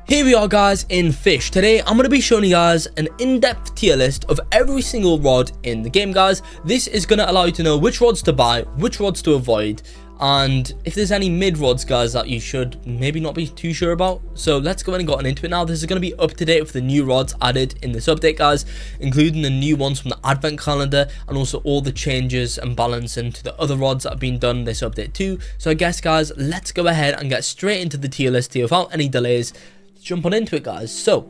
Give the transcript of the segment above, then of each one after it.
Here we are guys in Fisch. Today I'm going to be showing you guys an in-depth tier list of every single rod in the game guys. This is going to allow you to know which rods to buy, which rods to avoid, and if there's any mid rods guys that you should maybe not be too sure about. So let's go ahead and get into it now. This is going to be up to date with the new rods added in this update guys, including the new ones from the advent calendar and also all the changes and balancing to the other rods that have been done in this update too. So I guess guys, let's go ahead and get straight into the tier list here without any delays. Jump on into it guys. So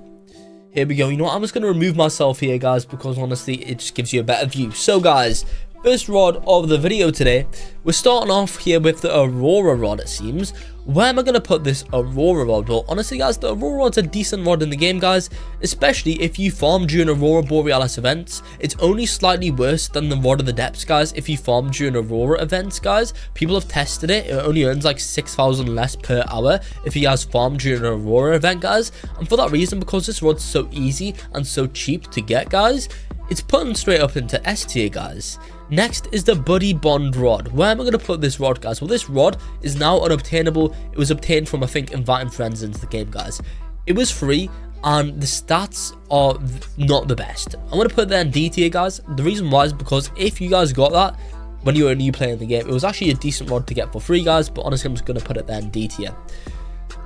here we go. You know what, I'm just going to remove myself here guys, because honestly it just gives you a better view. So guys, first rod of the video today, we're starting off here with the Aurora rod. It seems, where am I going to put this Aurora rod? Well, honestly guys, the Aurora rod's a decent rod in the game guys, especially if you farm during Aurora Borealis events. It's only slightly worse than the rod of the depths guys if you farm during Aurora events guys. People have tested it. It only earns like 6,000 less per hour if he has farmed during an Aurora event guys, and for that reason, because this rod's so easy and so cheap to get guys, it's putting straight up into S tier guys. Next is the Buddy Bond rod. Where am I going to put this rod guys? Well, this rod is now unobtainable. It was obtained from, I think, inviting friends into the game guys. It was free and the stats are not the best. I'm going to put that in D tier guys. The reason why is because if you guys got that when you were a new player in the game, it was actually a decent rod to get for free guys, but honestly I'm just going to put it there in D tier.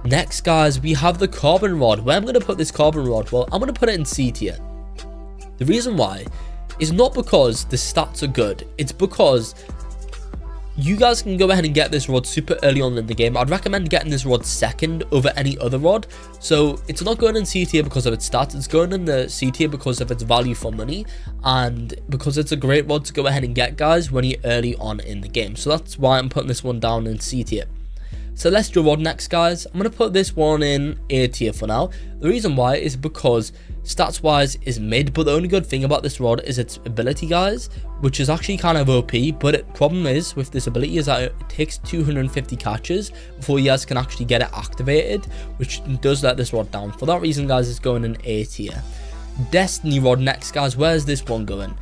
Next guys, we have the Carbon rod. Where am I going to put this Carbon rod? Well, I'm going to put it in C tier. The reason why is not because the stats are good, it's because you guys can go ahead and get this rod super early on in the game. I'd recommend getting this rod second over any other rod. So it's not going in C tier because of its stats, it's going in the C tier because of its value for money and because it's a great rod to go ahead and get guys when you're early on in the game. So that's why I'm putting this one down in C tier. Celestial rod next guys, I'm going to put this one in A tier for now. The reason why is because stats wise is mid, but the only good thing about this rod is its ability guys, which is actually kind of OP. But the problem is with this ability is that it takes 250 catches before you guys can actually get it activated, which does let this rod down. For that reason guys, it's going in A tier. Destiny rod next guys, where's this one going?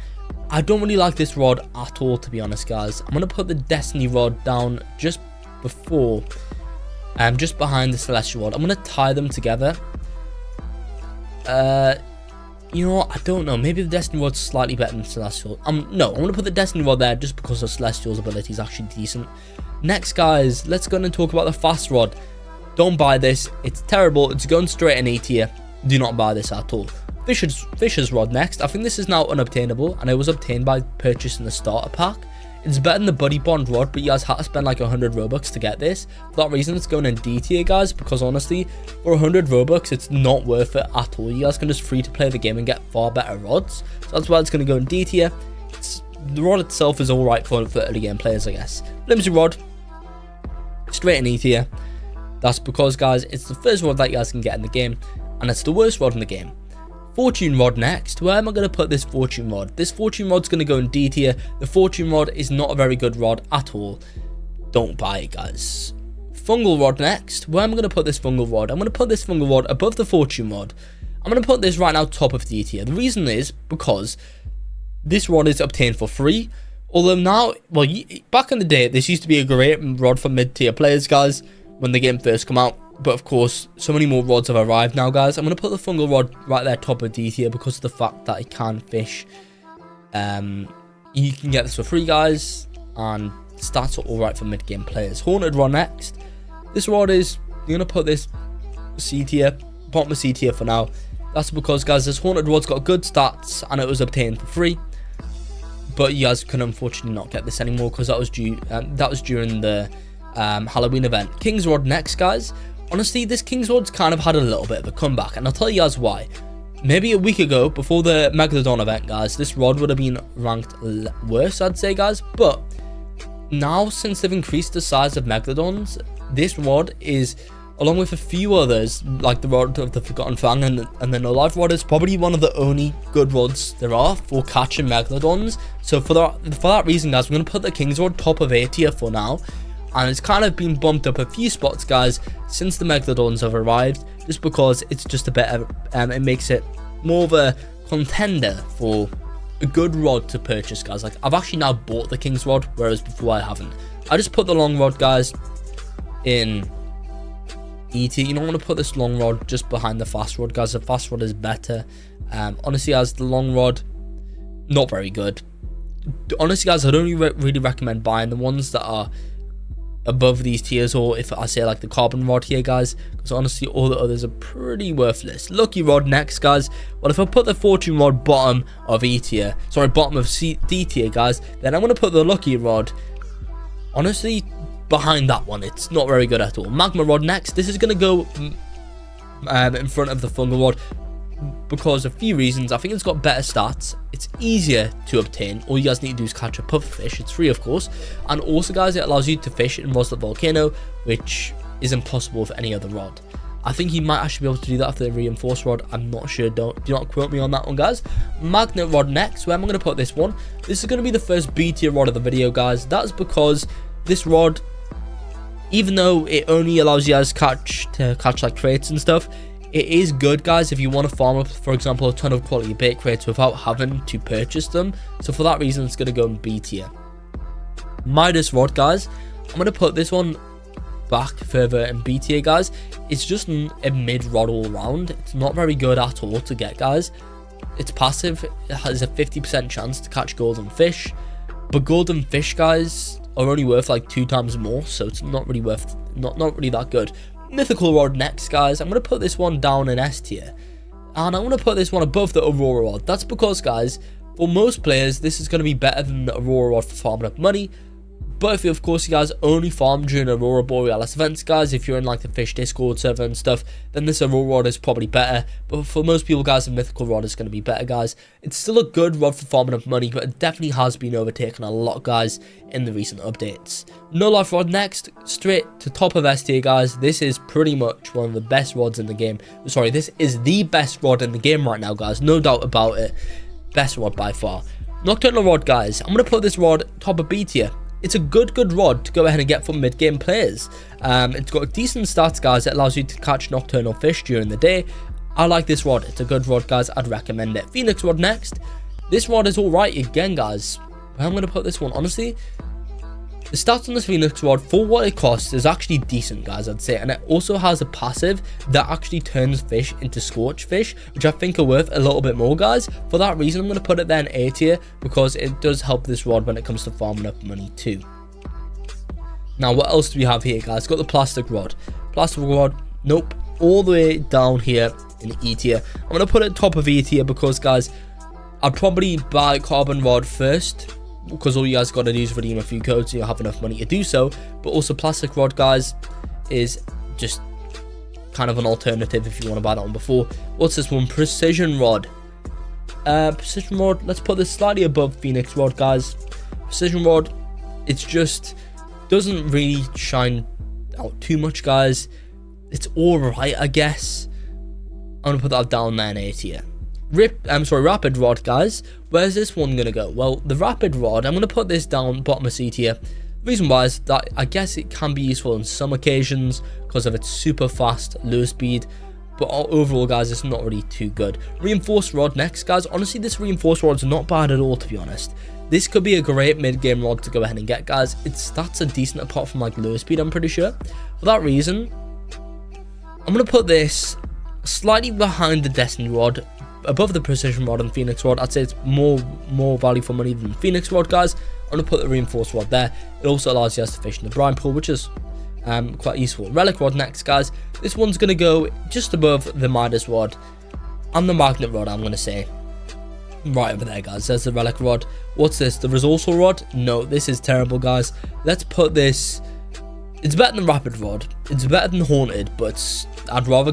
I don't really like this rod at all, to be honest guys. I'm going to put the Destiny rod down just before just behind the Celestial rod. I'm going to tie them together. You know what, I don't know, maybe the Destiny rod's slightly better than Celestial. No, I'm going to put the Destiny rod there just because of Celestial's ability is actually decent. Next guys, let's go and talk about the Fast rod. Don't buy this, it's terrible, it's going straight in A tier. Do not buy this at all. Fisch's rod next. I think this is now unobtainable and it was obtained by purchasing the starter pack. It's better than the Buddy Bond rod, but you guys had to spend like 100 Robux to get this. For that reason, it's going in D tier, guys, because honestly, for 100 Robux, it's not worth it at all. You guys can just free to play the game and get far better rods. So that's why it's going to go in D tier. The rod itself is alright for early game players, I guess. Flimsy rod, straight in E tier. That's because, guys, it's the first rod that you guys can get in the game, and it's the worst rod in the game. Fortune rod next. Where am I going to put this Fortune rod? This Fortune rod's going to go in D tier. The Fortune rod is not a very good rod at all. Don't buy it guys. Fungal rod next. Where am I going to put this Fungal rod? I'm going to put this Fungal rod above the Fortune rod. I'm going to put this right now top of D tier. The reason is because this rod is obtained for free. Although now, well, back in the day, this used to be a great rod for mid tier players guys when the game first came out. But of course, so many more rods have arrived now, guys. I'm going to put the Fungal rod right there top of D tier because of the fact that it can fish. You can get this for free, guys. And stats are alright for mid-game players. Haunted rod next. This rod is, you're going to put this C tier, bottom of C tier for now. That's because, guys, this Haunted rod's got good stats and it was obtained for free. But you guys can unfortunately not get this anymore because that was during the Halloween event. King's rod next, guys. Honestly, this King's rod's kind of had a little bit of a comeback, and I'll tell you guys why. Maybe a week ago, before the Megalodon event, guys, this rod would have been ranked worse, I'd say, guys. But now, since they've increased the size of Megalodons, this rod is, along with a few others, like the rod of the Forgotten Fang and the No Life rod, is probably one of the only good rods there are for catching Megalodons. So for that reason, guys, we're going to put the King's rod top of A tier for now. And it's kind of been bumped up a few spots, guys, since the Megalodons have arrived, just because it's just a better, it makes it more of a contender for a good rod to purchase, guys. Like, I've actually now bought the King's rod, whereas before I haven't. I just put the long rod, guys, in E tier. You don't want to put this long rod just behind the fast rod, guys. The fast rod is better. Honestly, as the long rod, not very good. Honestly, guys, I don't really recommend buying the ones that are above these tiers, or if I say like the carbon rod here, guys, because honestly all the others are pretty worthless. Lucky rod next, guys. Well, if I put the fortune rod bottom of E tier, sorry, bottom of D tier, guys, then I'm going to put the lucky rod honestly behind that one. It's not very good at all. Magma rod next. This is going to go in front of the fungal rod because of a few reasons. I think it's got better stats, it's easier to obtain, all you guys need to do is catch a pufferfish, it's free of course, and also, guys, it allows you to fish in Roslot Volcano, which is impossible with any other rod. I think you might actually be able to do that after the reinforced rod, I'm not sure, do not quote me on that one, guys. Magnet rod next. Where am I going to put this one? This is going to be the first B tier rod of the video, guys. That's because this rod, even though it only allows you guys to catch like crates and stuff, it is good, guys, if you want to farm up, for example, a ton of quality bait crates without having to purchase them. So for that reason, it's going to go in B tier. Midas rod, guys. I'm going to put this one back further in B tier, guys. It's just a mid rod all around. It's not very good at all to get, guys. It's passive. It has a 50% chance to catch golden fish. But golden fish, guys, are only worth like 2 times more. So it's not really worth, not really that good. Mythical rod next, guys. I'm going to put this one down in S tier, and I'm going to put this one above the Aurora rod. That's because, guys, for most players this is going to be better than the Aurora rod for farming up money. But if you, of course, you guys only farm during Aurora Borealis events, guys, if you're in like the Fish Discord server and stuff, then this Aurora rod is probably better. But for most people, guys, the Mythical rod is going to be better, guys. It's still a good rod for farming up money, but it definitely has been overtaken a lot, guys, in the recent updates. No Life rod next, straight to top of S tier, guys. This is pretty much one of the best rods in the game. Sorry, this is the best rod in the game right now, guys. No doubt about it. Best rod by far. Nocturnal rod, guys. I'm going to put this rod top of B tier. It's a good rod to go ahead and get for mid-game players. It's got decent stats, guys. It allows you to catch nocturnal fish during the day. I like this rod. It's a good rod, guys. I'd recommend it. Phoenix rod next. This rod is alright again, guys. Where I'm going to put this one, honestly, the stats on this Phoenix rod, for what it costs, is actually decent, guys, I'd say. And it also has a passive that actually turns fish into scorch fish, which I think are worth a little bit more, guys. For that reason, I'm going to put it there in A tier, because it does help this rod when it comes to farming up money too. Now, what else do we have here, guys? Got the plastic rod. Plastic rod, nope. All the way down here in E tier. I'm going to put it top of E tier because, guys, I'd probably buy carbon rod first, because all you guys got to do is redeem a few codes and you'll have enough money to do so. But also plastic rod, guys, is just kind of an alternative if you want to buy that one before. What's this one? Precision rod. Precision rod, let's put this slightly above Phoenix rod, guys. Precision rod, it's just doesn't really shine out too much, guys. It's alright, I guess. I'm gonna put that down there in A tier. Rapid rod, guys. Where's this one gonna go? Well, the rapid rod, I'm gonna put this down bottom of C tier. Reason why is that I guess it can be useful on some occasions because of its super fast lure speed, but overall, guys, it's not really too good. Reinforced rod next, guys. Honestly, this reinforced rod is not bad at all, to be honest. This could be a great mid-game rod to go ahead and get, guys. Its stats are decent apart from like lure speed, I'm pretty sure. For that reason, I'm gonna put this slightly behind the Destiny rod, above the Precision rod and Phoenix rod. I'd say it's more value for money than Phoenix rod, guys. I'm gonna put the reinforced rod there. It also allows you guys to fish in the brine pool, which is quite useful. Relic rod next, guys. This one's gonna go just above the Midas rod and the magnet rod, I'm gonna say. Right over there, guys. There's the relic rod. What's this? The resourceful rod? No, this is terrible, guys. Let's put this. It's better than rapid rod. It's better than haunted, but I'd rather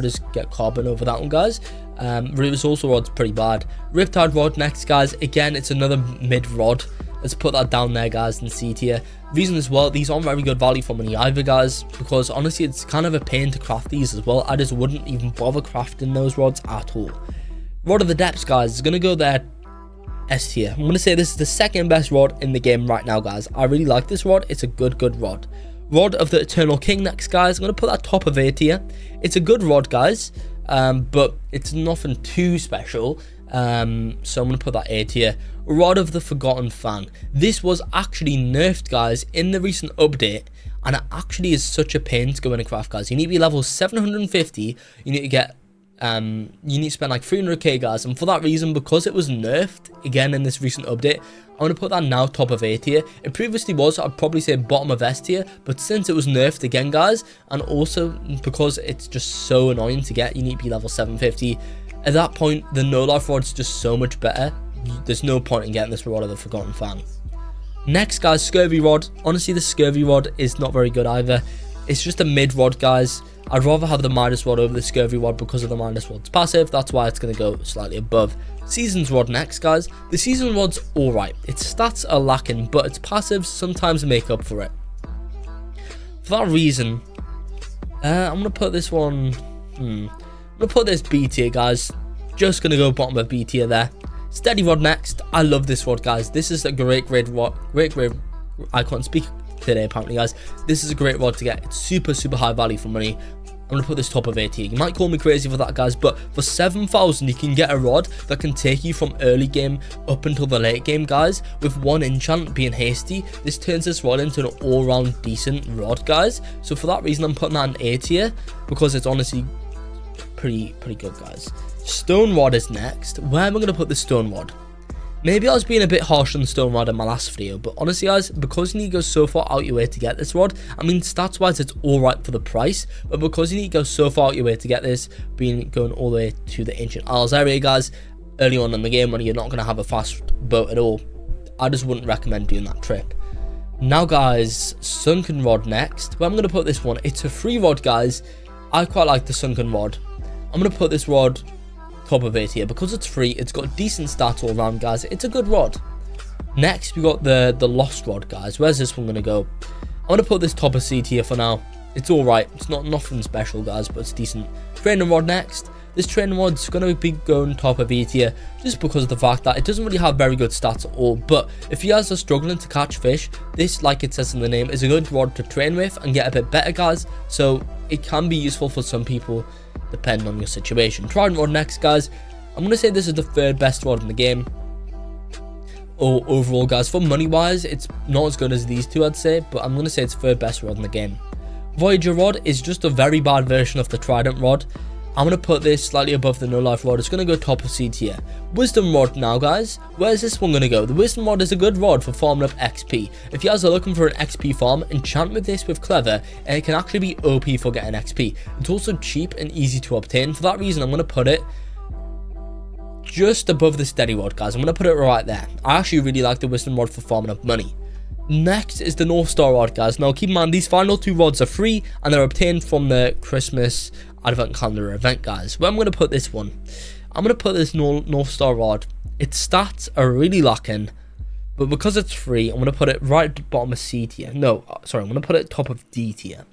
just get carbon over that one, guys. Resourceful rod's pretty bad. Riptide rod next, guys. Again, it's another mid rod. Let's put that down there, guys, in C tier. Reason as well, these aren't very good value for money either, guys, because honestly, it's kind of a pain to craft these as well. I just wouldn't even bother crafting those rods at all. Rod of the Depths, guys, is gonna go there S tier. I'm gonna say this is the second best rod in the game right now, guys. I really like this rod. It's a good rod. Rod of the Eternal King next, guys. I'm gonna put that top of A tier. It's a good rod, guys, but it's nothing too special. So I'm gonna put that A tier. Rod of the Forgotten Fang. This was actually nerfed, guys, in the recent update, and it actually is such a pain to go in a craft, guys. You need to be level 750. You need to get you need to spend like 300k, guys, and for that reason, because it was nerfed again in this recent update, I'm going to put that now top of A tier. It previously was, I'd probably say, bottom of S tier, but since it was nerfed again, guys, and also because it's just so annoying to get, you need to be level 750. At that point, the no life rod's just so much better. There's no point in getting this rod of the Forgotten Fang. Next, guys, Scurvy Rod. Honestly, the Scurvy Rod is not very good either. It's just a mid rod, guys. I'd rather have the Midas Rod over the Scurvy Rod because of the Midas Rod's passive. That's why it's going to go slightly above. Seasons Rod next, guys. The Season Rod's alright. Its stats are lacking, but its passives sometimes make up for it. For that reason, I'm going to put this one... I'm going to put this B tier, guys. Just going to go bottom of B tier there. Steady Rod next. I love this rod, guys. This is a great rod. I can't speak today, apparently, guys. This is a great rod to get. It's super high value for money. I'm going to put this top of A tier. You might call me crazy for that, guys, but for 7,000, you can get a rod that can take you from early game up until the late game, guys. With one enchant being hasty, this turns this rod into an all-round decent rod, guys. So for that reason, I'm putting that in A tier because it's honestly pretty good, guys. Stone Rod is next. Where am I going to put the Stone Rod? Maybe I was being a bit harsh on the Stone Rod in my last video, but honestly, guys, because you need to go so far out your way to get this rod, I mean, stats wise it's alright for the price, but because you need to go so far out your way to get this, going all the way to the Ancient Isles area, guys, early on in the game when you're not going to have a fast boat at all, I just wouldn't recommend doing that trip. Now, guys, Sunken Rod next. Where I'm going to put this one, it's a free rod, guys. I quite like the Sunken Rod. I'm going to put this rod top of A tier because it's free. It's got decent stats all around, guys. It's a good rod. Next, we got the Lost Rod, guys. Where's this one going to go? I'm going to put this top of C tier for now. It's alright. It's not nothing special, guys, but it's decent. Training Rod next. This Training Rod's going to be going top of E tier just because of the fact that it doesn't really have very good stats at all. But if you guys are struggling to catch fish, this, like it says in the name, is a good rod to train with and get a bit better, guys. So it can be useful for some people depending on your situation. Trident Rod next, guys. I'm going to say this is the third best rod in the game. Overall, guys, for money wise, it's not as good as these two, I'd say, but I'm going to say it's third best rod in the game. Voyager Rod is just a very bad version of the Trident Rod. I'm going to put this slightly above the No Life Rod. It's going to go top of C tier. Wisdom Rod now, guys. Where's this one going to go? The Wisdom Rod is a good rod for farming up XP. If you guys are looking for an XP farm, enchant with this with Clever, and it can actually be OP for getting XP. It's also cheap and easy to obtain. For that reason, I'm going to put it just above the Steady Rod, guys. I'm going to put it right there. I actually really like the Wisdom Rod for farming up money. Next is the North Star Rod, guys. Now, keep in mind, these final two rods are free, and they're obtained from the Christmas Advent Calendar event, guys. Where I'm going to put this one, I'm going to put this North Star Rod. Its stats are really lacking, but because it's free, I'm going to put it right at the bottom of C tier. No, sorry, I'm going to put it top of D tier.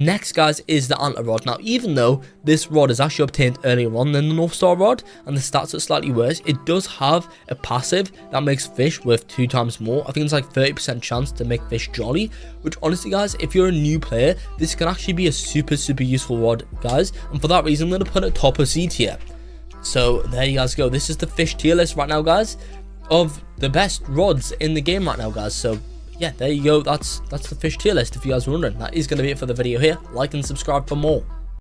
Next, guys, is the Antler Rod. Now, even though this rod is actually obtained earlier on than the North Star Rod, and the stats are slightly worse, it does have a passive that makes fish worth 2 times more. I think it's like 30% chance to make fish jolly, which honestly, guys, if you're a new player, this can actually be a super useful rod, guys. And for that reason, I'm going to put it top of C tier. So there you guys go. This is the fish tier list right now, guys, of the best rods in the game right now, guys. So yeah, there you go. That's the fish tier list if you guys were wondering. That is going to be it for the video here. Like and subscribe for more.